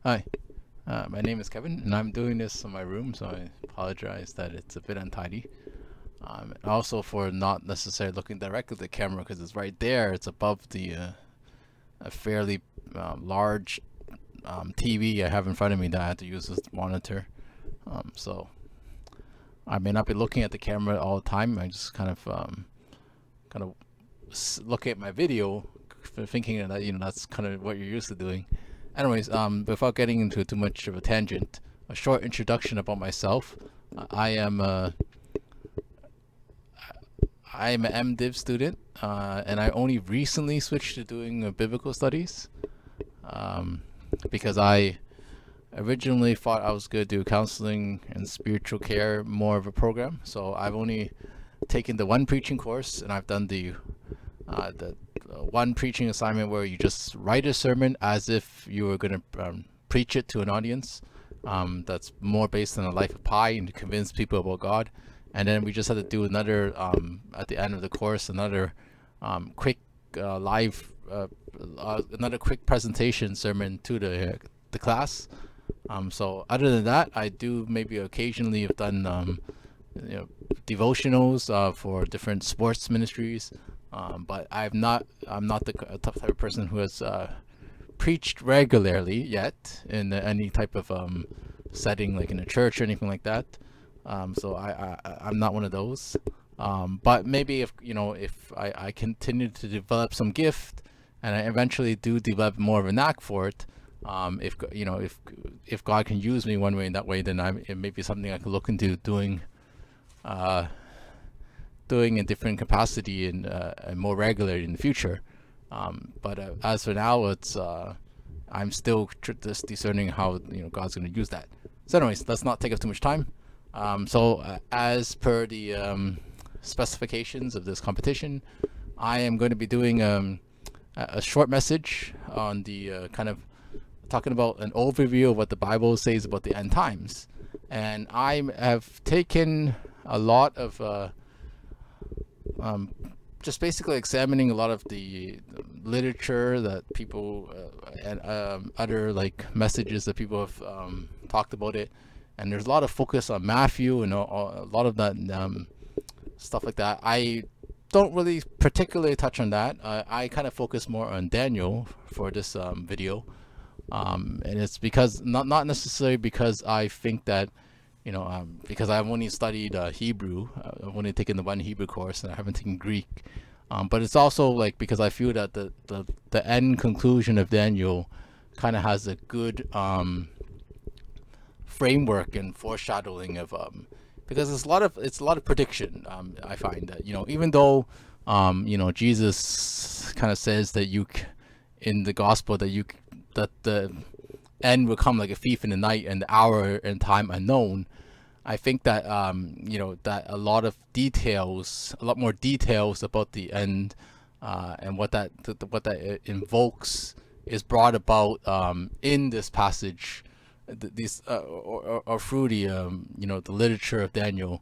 Hi, my name is Kevin, and I'm doing this in my room, so I apologize that it's a bit untidy. Also for not necessarily looking directly at the camera because it's right there. It's above the a fairly large TV I have in front of me that I have to use as monitor. So I may not be looking at the camera all the time. I just kind of look at my video, thinking that that's kind of what you're used to doing. Anyways, without getting into too much of a tangent, a short introduction about myself. I am I am an MDiv student, and I only recently switched to doing biblical studies, um, because I originally thought I was going to do counseling and spiritual care more of a program. So I've only taken the one preaching course, and I've done the one preaching assignment where you just write a sermon as if you were going to preach it to an audience. That's more based on a life of pi and to convince people about God. And then we just had to do another at the end of the course, another quick live, another quick presentation sermon to the class. So other than that, I do maybe occasionally have done you know, devotionals for different sports ministries. But I'm not the type of person who has preached regularly yet in any type of setting, like in a church or anything like that. So I'm not one of those. But maybe if I continue to develop some gift, and I eventually do develop more of a knack for it, if if God can use me one way in that way, then it may be something I could look into uh, doing in different capacity and more regularly in the future. But as for now, it's I'm still just discerning how God's going to use that. So, anyways, let's not take up too much time. As per the specifications of this competition, I am going to be doing a short message on the kind of talking about an overview of what the Bible says about the end times. And I have taken a lot of just basically examining a lot of the literature that people and other like messages that people have talked about it, and there's a lot of focus on Matthew and a lot of that stuff like that. I don't really particularly touch on that. I kind of focus more on Daniel for this video, and it's because not necessarily because I think that because I've only studied Hebrew. I've only taken the one Hebrew course, and I haven't taken Greek. But it's also like because I feel that the end conclusion of Daniel kind of has a good framework and foreshadowing of because it's a lot of prediction. I find that even though Jesus kind of says that in the gospel that the end will come like a thief in the night and the hour and time unknown. I think that that a lot more details about the end and what that invokes is brought about in this passage, these or through the the literature of Daniel.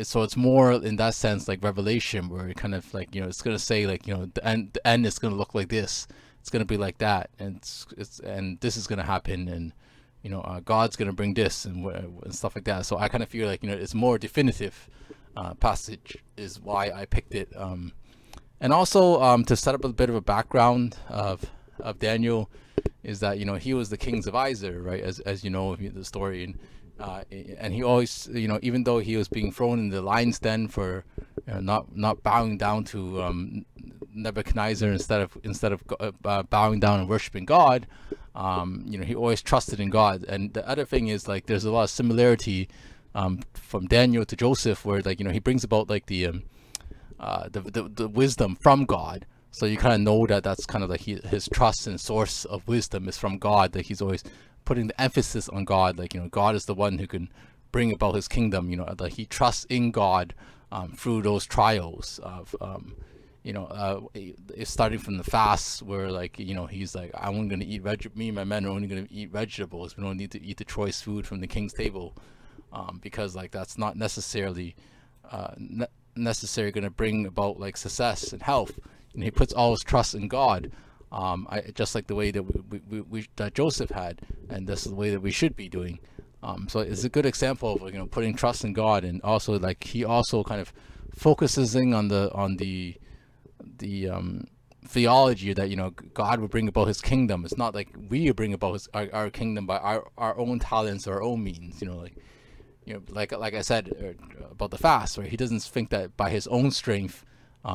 So it's more in that sense like Revelation, where it kind of like it's gonna say like the end is gonna look like this, it's gonna be like that, and and this is gonna happen, and God's gonna bring this and stuff like that. So I kind of feel like it's more definitive passage is why I picked it. And also to set up a bit of a background of Daniel is that he was the kings of Iser, right? As you know the story, and he always even though he was being thrown in the lion's den for not bowing down to Nebuchadnezzar instead of bowing down and worshiping God, he always trusted in God. And the other thing is like there's a lot of similarity from Daniel to Joseph, where like he brings about like the wisdom from God. So you kind of know that that's kind of like his trust and source of wisdom is from God. That he's always putting the emphasis on God. Like God is the one who can bring about His kingdom. That he trusts in God through those trials of it's starting from the fast where like he's like, I'm only going to eat me and my men are only going to eat vegetables. We don't need to eat the choice food from the king's table, because like that's not necessarily necessarily going to bring about like success and health. He puts all his trust in God. just like the way that that Joseph had, and this is the way that we should be doing. So it's a good example of putting trust in God, and also like he also kind of focuses in on the theology that God would bring about His kingdom. It's not like we bring about our kingdom by our own talents or our own means. Like I said about the fast, right? He doesn't think that by his own strength,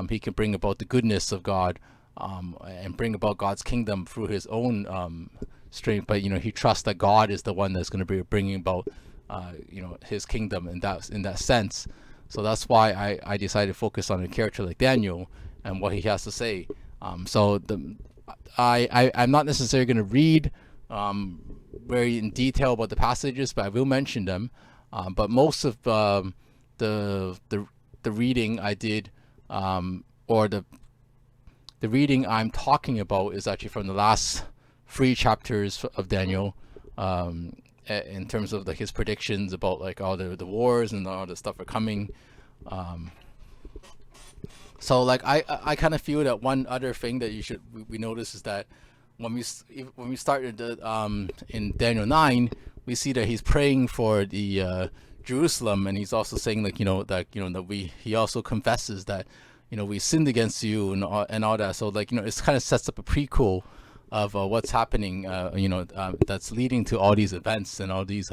he can bring about the goodness of God, and bring about God's kingdom through his own strength. But he trusts that God is the one that's going to be bringing about his kingdom in that sense. So that's why I decided to focus on a character like Daniel and what he has to say. I'm not necessarily going to read very in detail about the passages, but I will mention them. But most of the reading I did, or the reading I'm talking about, is actually from the last 3 chapters of Daniel, in terms of like his predictions about like all the wars and all the stuff are coming. So like I kind of feel that one other thing that we notice is that when we started in Daniel 9, we see that he's praying for the Jerusalem, and he's also saying like he also confesses that we sinned against you and all that. So like it kind of sets up a prequel of what's happening, that's leading to all these events and all these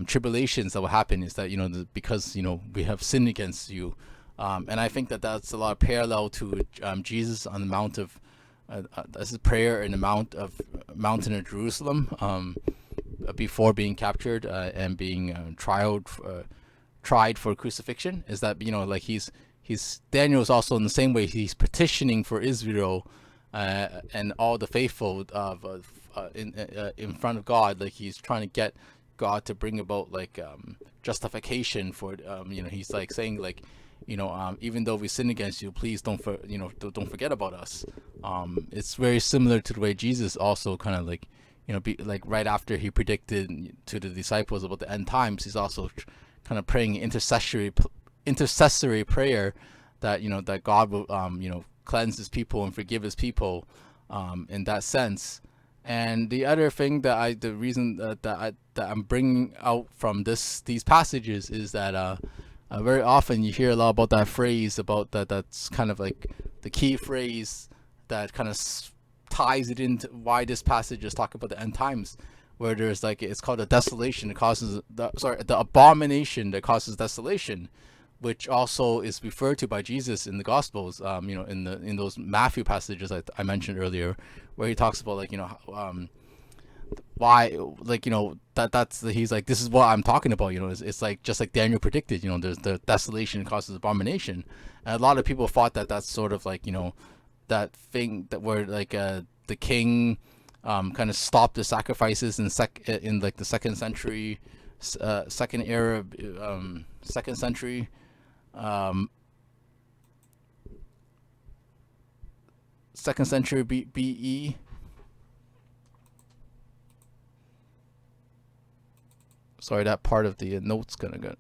tribulations that will happen. Is that because we have sinned against you, and I think that that's a lot of parallel to Jesus on the Mount of this is prayer in the mountain of Jerusalem, before being captured and being tried for crucifixion. Is that like he's Daniel is also in the same way he's petitioning for Israel and all the faithful in front of God. Like he's trying to get God to bring about like justification for he's like saying like even though we sin against you, please don't forget about us. It's very similar to the way Jesus also kind of like like right after he predicted to the disciples about the end times, he's also kind of praying intercessory prayer that that God will cleanse his people and forgive his people, in that sense. And the other thing that the reason that I'm bringing out from these passages is that very often you hear a lot about that phrase about that's kind of like the key phrase that kind of ties it into why this passage is talking about the end times, where there's like it's called a desolation that causes the abomination that causes desolation, which also is referred to by Jesus in the Gospels, in those Matthew passages I mentioned earlier, where he talks about like why like that's he's like, this is what I'm talking about. It's like just like Daniel predicted. There's the desolation causes abomination, and a lot of people thought that that's sort of like that thing that where like the king kind of stopped the sacrifices in like the second century BE. Sorry, that part of the note's gonna go.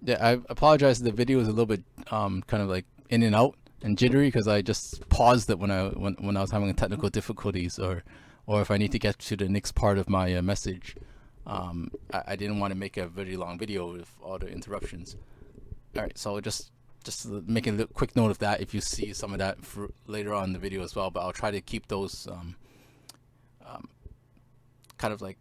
Yeah, I apologize. The video is a little bit kind of like in and out and jittery because I just paused it when I was having technical difficulties, or if I need to get to the next part of my message. I didn't want to make a very long video with all the interruptions. All right, so just make a quick note of that if you see some of that later on in the video as well. But I'll try to keep those kind of like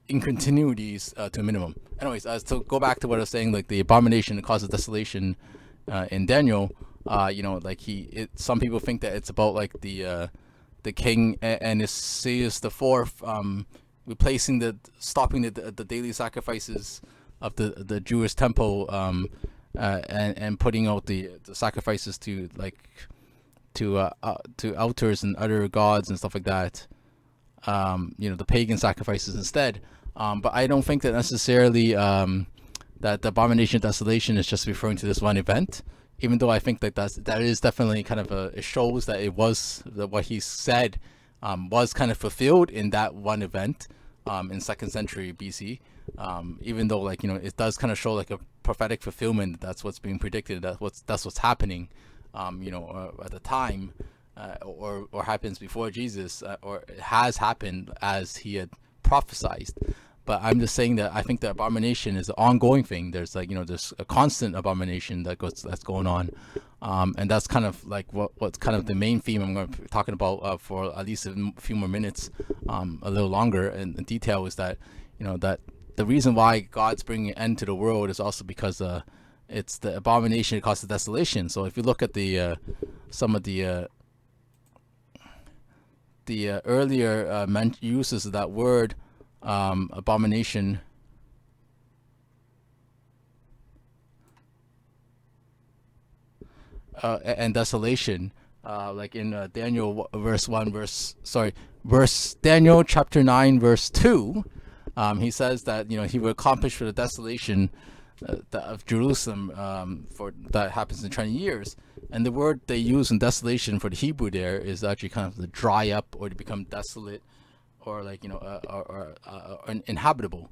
incontinuities to a minimum. Anyways, to go back to what I was saying, like the abomination that causes desolation in Daniel, like some people think that it's about like the king and Esaias the fourth replacing stopping the daily sacrifices of the Jewish temple, and putting out the sacrifices to altars and other gods and stuff like that. The pagan sacrifices instead. But I don't think that necessarily that the abomination of desolation is just referring to this one event, even though I think that that is definitely kind of it shows that it was that what he said was kind of fulfilled in that one event in 2nd century BC. Even though like it does kind of show like a prophetic fulfillment. That's what's being predicted. That's what's happening. at the time, or happens before Jesus, or it has happened as he had prophesied. But I'm just saying that I think the abomination is an ongoing thing. There's there's a constant abomination that's going on, and that's kind of like what's kind of the main theme I'm going to be talking about for at least a few more minutes, a little longer. And the detail is that that the reason why God's bringing an end to the world is also because it's the abomination that causes desolation. So if you look at the some of the earlier uses of that word, abomination, and desolation, like in Daniel verse Daniel chapter 9 verse 2, he says that he will accomplish for the desolation of Jerusalem, for that happens in 20 years. And the word they use in desolation for the Hebrew there is actually kind of to dry up or to become desolate, or like or uninhabitable.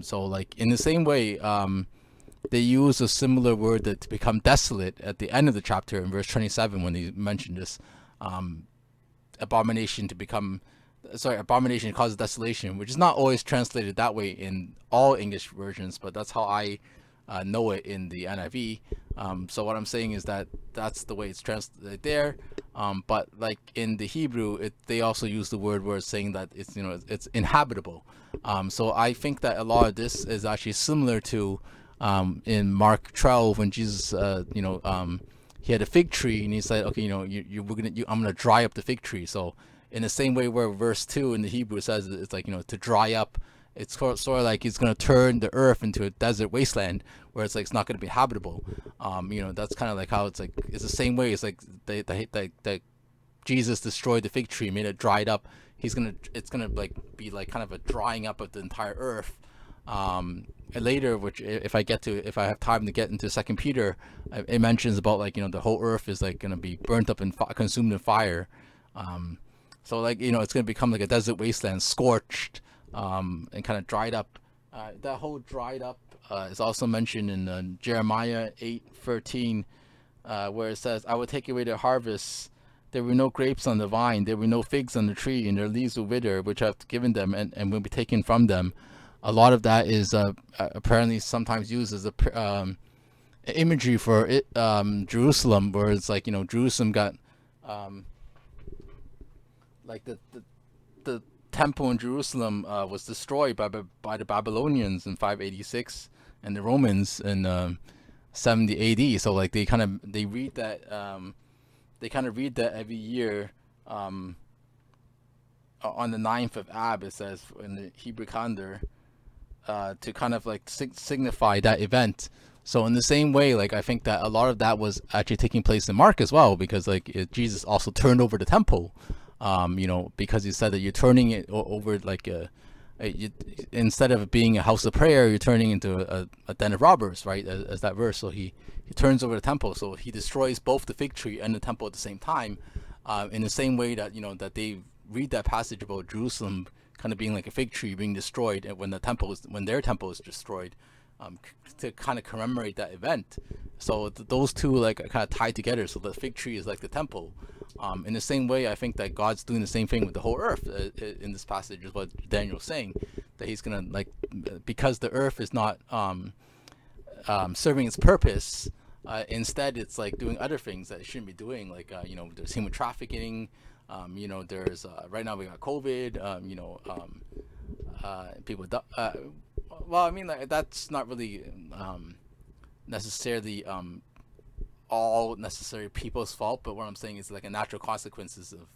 So like in the same way, they use a similar word to become desolate at the end of the chapter in verse 27 when they mention this, abomination to become, abomination causes desolation, which is not always translated that way in all English versions, but that's how I know it in the NIV. So what I'm saying is that that's the way it's translated there. But like in the Hebrew, they also use the word where it's saying that it's it's inhabitable. So I think that a lot of this is actually similar to in Mark 12 when Jesus he had a fig tree and he said, okay, I'm gonna dry up the fig tree. So in the same way where verse 2 in the Hebrew says it's like to dry up, it's sort of like he's going to turn the earth into a desert wasteland where it's like it's not going to be habitable. That's kind of like how it's the same way. It's like that Jesus destroyed the fig tree, made it dried up. It's gonna like be like kind of a drying up of the entire earth. And later, which if I have time to get into 2 Peter, it mentions about like the whole earth is like going to be burnt up and consumed in fire. So like it's going to become like a desert wasteland, scorched, and kind of dried up. That whole dried up is also mentioned in Jeremiah 8:13, where it says, "I will take away their harvests. There were no grapes on the vine. There were no figs on the tree, and their leaves will wither, which I have given them, and will be taken from them." A lot of that is apparently sometimes used as a imagery for it, Jerusalem, where it's like Jerusalem got like the temple in Jerusalem was destroyed by the Babylonians in 586 and the Romans in 70 AD. So like they read that every year, on the 9th of Ab, it says in the Hebrew calendar, to kind of like signify that event. So in the same way, like I think that a lot of that was actually taking place in Mark as well, because like Jesus also turned over the temple, because he said that you're turning it over like instead of being a house of prayer, you're turning into a den of robbers, right? As that verse. So he turns over the temple, so he destroys both the fig tree and the temple at the same time. In the same way that that they read that passage about Jerusalem kind of being like a fig tree being destroyed, and when their temple is destroyed, to kind of commemorate that event. So those two like kind of tied together. So the fig tree is like the temple. In the same way, I think that God's doing the same thing with the whole earth in this passage, is what Daniel's saying, that he's gonna like, because the earth is not serving its purpose. Instead, it's like doing other things that it shouldn't be doing. Like there's human trafficking. There's right now we got COVID. People. Well, I mean, like, that's not really necessarily all necessary people's fault, but what I'm saying is like a natural consequences of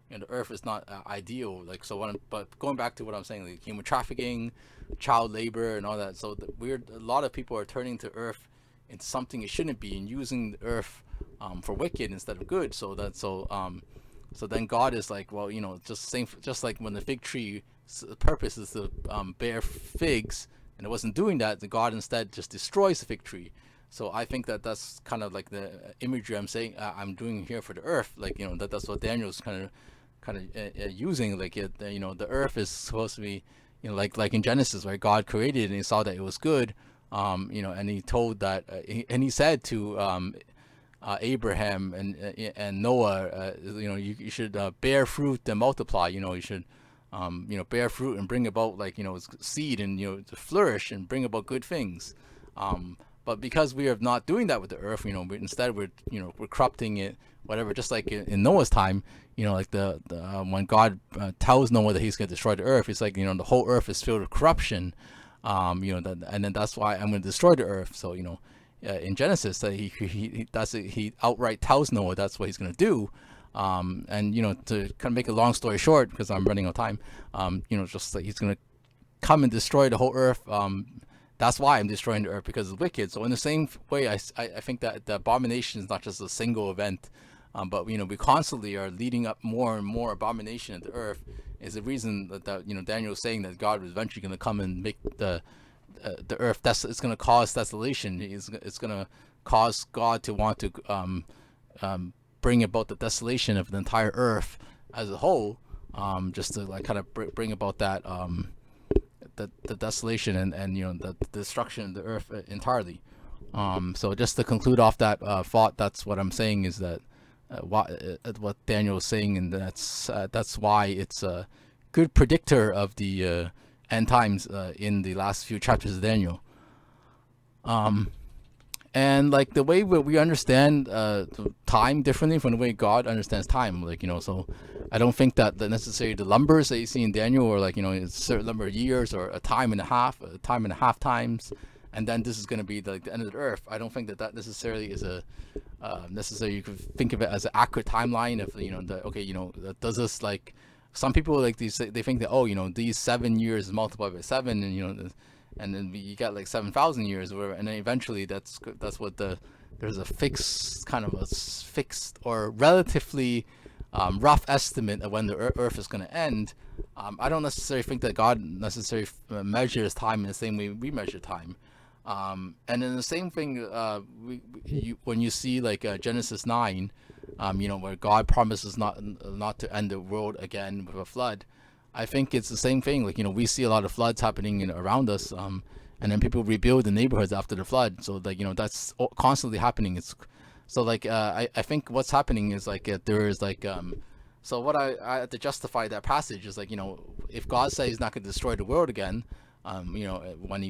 the earth is not ideal. Like but going back to what I'm saying, like human trafficking, child labor, and all that. So a lot of people are turning to earth into something it shouldn't be, and using the earth for wicked instead of good. So then God is like, well, just like when the fig tree purpose is to bear figs, and it wasn't doing that, the God instead just destroys the fig tree. So I think that that's kind of like the imagery I'm saying I'm doing here for the earth. Like that's what Daniel's kind of using. Like the earth is supposed to be like in Genesis, right? God created it and he saw that it was good. And he told that and he said to Abraham and Noah, you should bear fruit and multiply. You should bear fruit and bring about seed and to flourish and bring about good things. But because we are not doing that with the earth, instead we're corrupting it, whatever. Just like in Noah's time, like the when God tells Noah that he's going to destroy the earth, it's like the whole earth is filled with corruption. And then that's why I'm going to destroy the earth. So in Genesis, that he outright tells Noah that's what he's going to do. And to kind of make a long story short, because I'm running out of time, just like he's going to come and destroy the whole earth. That's why I'm destroying the earth, because it's wicked. So in the same way, I think that the abomination is not just a single event, but we constantly are leading up more and more abomination at the earth. Is the reason that Daniel is saying that God is eventually going to come and make the earth. It's going to cause desolation. It's going to cause God to want to bring about the desolation of the entire earth as a whole, just to kind of bring about that the desolation and the destruction of the earth entirely. So just to conclude off that thought, that's what I'm saying, is that what Daniel is saying, and that's why it's a good predictor of the end times in the last few chapters of Daniel. And like the way we understand time differently from the way God understands time, so I don't think that necessarily the numbers that you see in Daniel, or a certain number of years, or a time and a half times, and then this is going to be the end of the earth. I don't think that necessarily is a necessarily, you could think of it as an accurate timeline of does this, like some people they think that these 7 years is multiplied by 7, and then you got like 7,000 years or whatever, and then eventually that's what there's a fixed or relatively rough estimate of when the earth is going to end. I don't necessarily think that God necessarily measures time in the same way we measure time. And then the same thing, when you see like Genesis 9, where God promises not to end the world again with a flood. I think it's the same thing. We see a lot of floods happening around us, and then people rebuild the neighborhoods after the flood. So that's constantly happening. It's so I think what's happening is there is so what I have to justify that passage is if God says he's not going to destroy the world again, when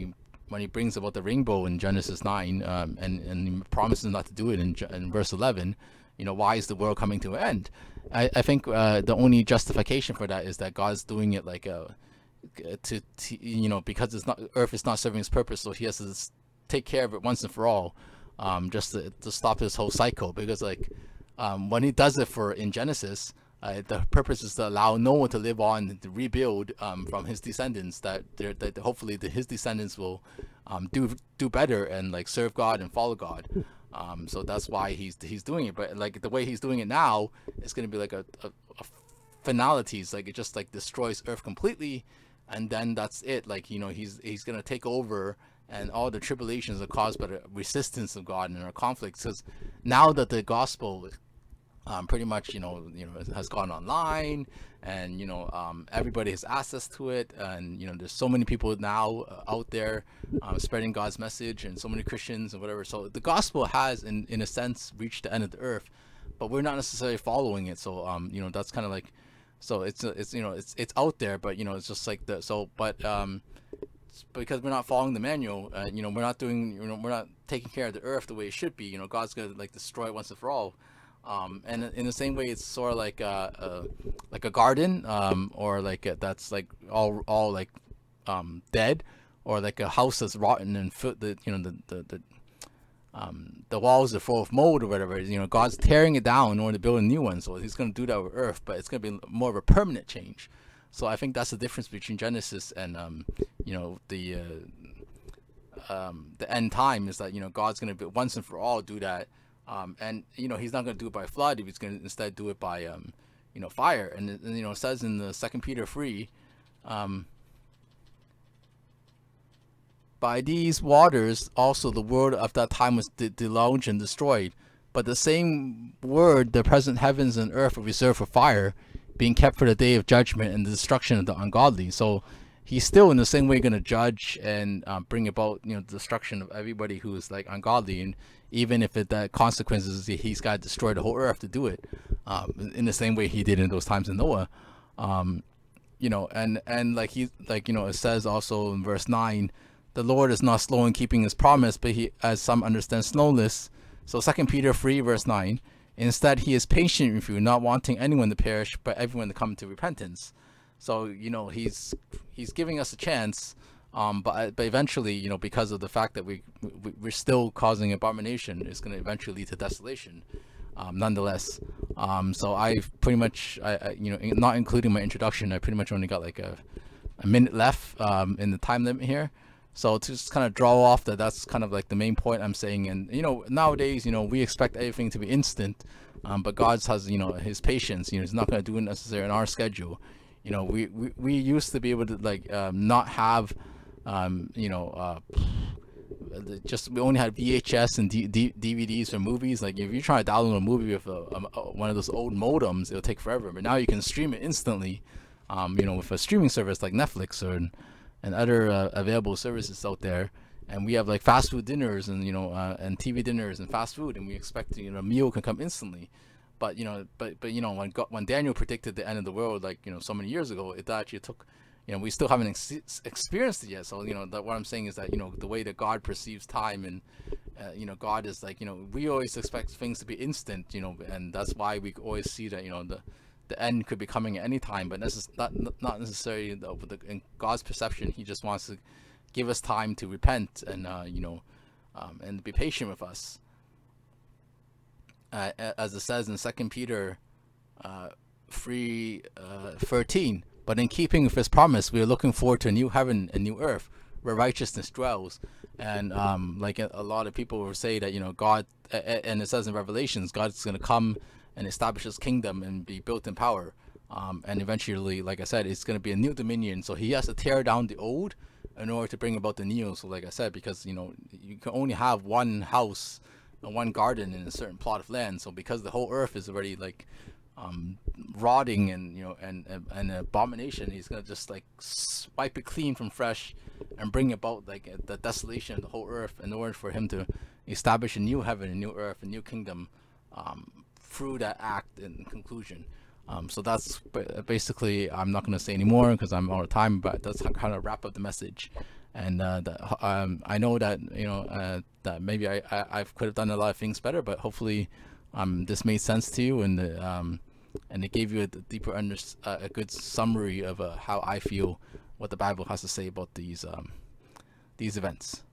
he brings about the rainbow in Genesis 9, and he promises not to do it in verse 11, why is the world coming to an end? I think the only justification for that is that God's doing it because Earth is not serving its purpose, so he has to take care of it once and for all, just to stop this whole cycle. Because when he does it in Genesis, the purpose is to allow Noah to live on and to rebuild from his descendants, that hopefully his descendants will do better and serve God and follow God. So that's why he's doing it. But the way he's doing it now, it's going to be a finality. It just destroys Earth completely, and then that's it. He's going to take over, and all the tribulations are caused by the resistance of God and our conflicts. Because now that the gospel pretty much has gone online, and everybody has access to it, and there's so many people now out there spreading God's message, and so many Christians and whatever. So the gospel has in a sense reached the end of the earth, but we're not necessarily following it. So that's kind of so it's out there, but it's just because we're not following the manual, we're not doing, we're not taking care of the earth the way it should be. God's gonna destroy it once and for all. And in the same way, it's sort of like a garden, or that's all dead, or a house that's rotten and the walls are full of mold or whatever. God's tearing it down in order to build a new one. So he's going to do that with Earth, but it's going to be more of a permanent change. So I think that's the difference between Genesis and the end time, is that God's going to once and for all do that. And he's not going to do it by flood. He's going to instead do it by fire. And it says in the 2 Peter 3, by these waters also the world of that time was deluged and destroyed, but the same word, the present heavens and earth are reserved for fire, being kept for the day of judgment and the destruction of the ungodly. So he's still in the same way going to judge and bring about the destruction of everybody who is ungodly. And even if the consequences he's got to destroy the whole earth to do it, in the same way he did in those times in Noah. And like it says also in verse 9, the Lord is not slow in keeping his promise, but he, as some understand, slowness. So 2 Peter 3 verse 9, instead he is patient with you, not wanting anyone to perish, but everyone to come to repentance. So he's giving us a chance, but eventually, because of the fact that we're still causing abomination, it's going to eventually lead to desolation. Nonetheless, so I've pretty much, not including my introduction, I pretty much only got like a minute left in the time limit here. So to just kind of draw off that's kind of like the main point I'm saying. And nowadays, we expect everything to be instant, but God has his patience. He's not going to do it necessarily in our schedule. We used to be able to like not have just we only had VHS and DVDs for movies. Like if you try to download a movie with one of those old modems, it'll take forever. But now you can stream it instantly, with a streaming service like Netflix and other available services out there. And we have like fast food dinners and and TV dinners and fast food, and we expect a meal can come instantly. But when Daniel predicted the end of the world, like so many years ago, it actually took. We still haven't experienced it yet. So what I'm saying is that the way that God perceives time, and God is like we always expect things to be instant, and that's why we always see that the end could be coming at any time, but not necessarily in God's perception. He just wants to give us time to repent and and be patient with us, as it says in 2 Peter 3:13. But in keeping with his promise, we are looking forward to a new heaven and new earth where righteousness dwells. And like a lot of people will say that God, and it says in Revelations, God's going to come and establish his kingdom and be built in power. And eventually, like I said, it's going to be a new dominion. So he has to tear down the old in order to bring about the new. So like I said, because you can only have one house and one garden in a certain plot of land. So because the whole earth is already like rotting and and abomination, he's gonna just like wipe it clean from fresh and bring about like the desolation of the whole earth in order for him to establish a new heaven, a new earth, a new kingdom, through that act in conclusion. So that's basically, I'm not going to say anymore because I'm out of time, but that's kind of wrap up the message. And I know that that maybe I could have done a lot of things better, but hopefully this made sense to you, and it gave you a deeper a good summary of how I feel, what the Bible has to say about these events.